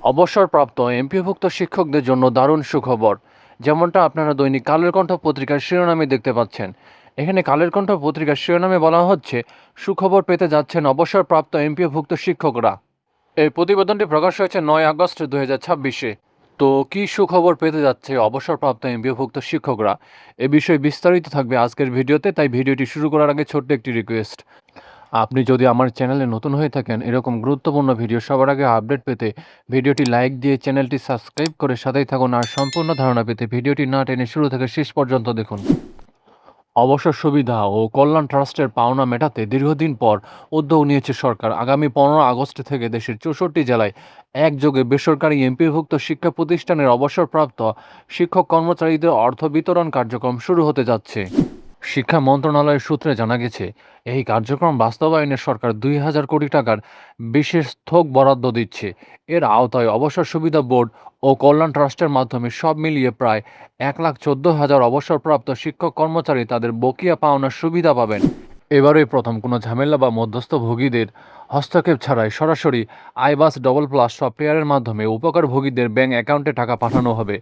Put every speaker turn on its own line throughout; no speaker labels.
অবসরপ্রাপ্ত এমপিওভুক্ত শিক্ষকদের জন্য দারুণ সুখবর। যেমনটা আপনারা দৈনিক কালের কণ্ঠ পত্রিকার শিরোনামে দেখতে পাচ্ছেন। এখানে কালের কণ্ঠ পত্রিকার শিরোনামে বলা হচ্ছে, সুখবর পেতে যাচ্ছেন অবসরপ্রাপ্ত এমপিওভুক্ত শিক্ষকরা। এই প্রতিবেদনটি প্রকাশ হয়েছে 9 আগস্ট 2026-এ। তো কী সুখবর পেতে যাচ্ছে অবসরপ্রাপ্ত এমপিওভুক্ত শিক্ষকরা, এ বিষয়ে বিস্তারিত থাকবে আজকের ভিডিওতে। তাই ভিডিওটি শুরু করার আগে ছোট্ট একটি রিকোয়েস্ট, আপনি যদি আমার চ্যানেলে নতুন হয়ে থাকেন, এরকম গুরুত্বপূর্ণ ভিডিও সবার আগে আপডেট পেতে ভিডিওটি লাইক দিয়ে চ্যানেলটি সাবস্ক্রাইব করে সাথেই থাকুন। আর সম্পূর্ণ ধারণা পেতে ভিডিওটি না টেনে শুরু থেকে শেষ পর্যন্ত দেখুন। অবসর সুবিধা ও কল্যাণ ট্রাস্টের পাওনা মেটাতে দীর্ঘদিন পর উদ্যোগ নিয়েছে সরকার। আগামী 15 আগস্ট থেকে দেশের 64 জেলায় একযোগে বেসরকারি এমপিভুক্ত শিক্ষা প্রতিষ্ঠানের অবসরপ্রাপ্ত শিক্ষক কর্মচারীদের অর্থ বিতরণ কার্যক্রম শুরু হতে যাচ্ছে। শিক্ষা মন্ত্রণালয়ের সূত্রে জানা গেছে, এই কার্যক্রম বাস্তবায়নে সরকার 2,000 কোটি টাকার বিশেষ থোক বরাদ্দ দিচ্ছে। এর আওতায় অবসর সুবিধা বোর্ড ও কল্যাণ ট্রাস্টের মাধ্যমে সব মিলিয়ে প্রায় 1,14,000 অবসরপ্রাপ্ত শিক্ষক কর্মচারী তাদের বকেয়া পাওনার সুবিধা পাবেন। এবারে প্রথম কোনো ঝামেলা বা মধ্যস্থভোগীদের হস্তক্ষেপ ছাড়াই সরাসরি আইবাস ডবল প্লাস সফটওয়্যারের মাধ্যমে উপকারভোগীদের ব্যাংক অ্যাকাউন্টে টাকা পাঠানো হবে।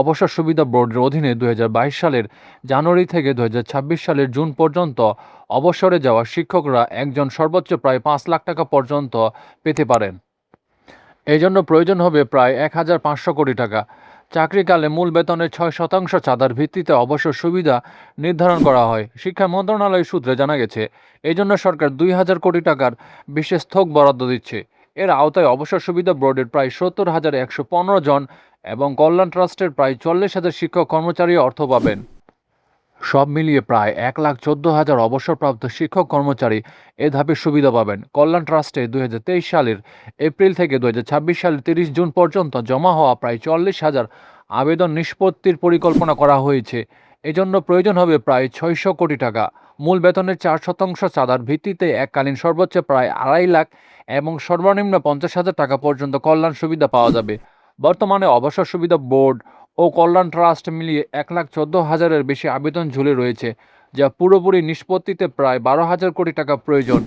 অবসর সুবিধা বোর্ডের অধীনে 2022 সালের জানুয়ারি থেকে 2026 সালের জুন পর্যন্ত অবসরে যাওয়া শিক্ষকরা একজন সর্বোচ্চ প্রায় 5 লাখ টাকা পর্যন্ত পেতে পারেন। এই জন্য প্রয়োজন হবে প্রায় 1,500 কোটি টাকা। চাকরিকালে মূল বেতনের 6% চাঁদার ভিত্তিতে অবসর সুবিধা নির্ধারণ করা হয়। শিক্ষা মন্ত্রণালয় সূত্রে জানা গেছে, এই জন্য সরকার 2,000 কোটি টাকার বিশেষ থোক বরাদ্দ দিচ্ছে। এর আওতায় অবসর সুবিধা বোর্ডের প্রায় 70,115 জন এবং কল্যাণ ট্রাস্টের প্রায় 40,000 শিক্ষক কর্মচারী অর্থ পাবেন। সব মিলিয়ে প্রায় 1,14,000 অবসরপ্রাপ্ত শিক্ষক কর্মচারী এ ধাপের সুবিধা পাবেন। কল্যাণ ট্রাস্টে 2023 সালের এপ্রিল থেকে 2026 সালের 30 জুন পর্যন্ত জমা হওয়া প্রায় 40,000 আবেদন নিষ্পত্তির পরিকল্পনা করা হয়েছে। এজন্য প্রয়োজন হবে প্রায় 600 কোটি টাকা। মূল বেতনের 4% চাঁদার ভিত্তিতে এককালীন সর্বোচ্চ প্রায় 2.5 লাখ এবং সর্বনিম্ন 50,000 টাকা পর্যন্ত কল্যাণ সুবিধা পাওয়া যাবে। বর্তমানে অবসর সুবিধা বোর্ড ও কল্যাণ ট্রাস্ট মিলিয়ে 1,14,000-এর বেশি আবেদন ঝুলে রয়েছে, যা পুরোপুরি নিষ্পত্তিতে প্রায় 12,000 কোটি টাকা প্রয়োজন।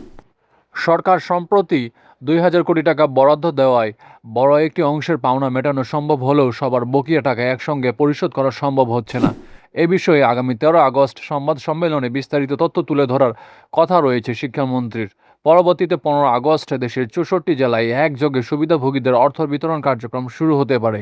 সরকার সম্প্রতি 2,000 কোটি টাকা বরাদ্দ দেওয়ায় বড় একটি অংশের পাওনা মেটানো সম্ভব হলেও সবার বকেয়া টাকা একসঙ্গে পরিশোধ করা সম্ভব হচ্ছে না। এ বিষয়ে আগামী 13 আগস্ট সংবাদ সম্মেলনে বিস্তারিত তথ্য তুলে ধরার কথা রয়েছে শিক্ষামন্ত্রীর। পরবর্তীতে 15 আগস্ট দেশের 64 জেলায় একযোগে সুবিধাভোগীদের অর্থ বিতরণ কার্যক্রম শুরু হতে পারে।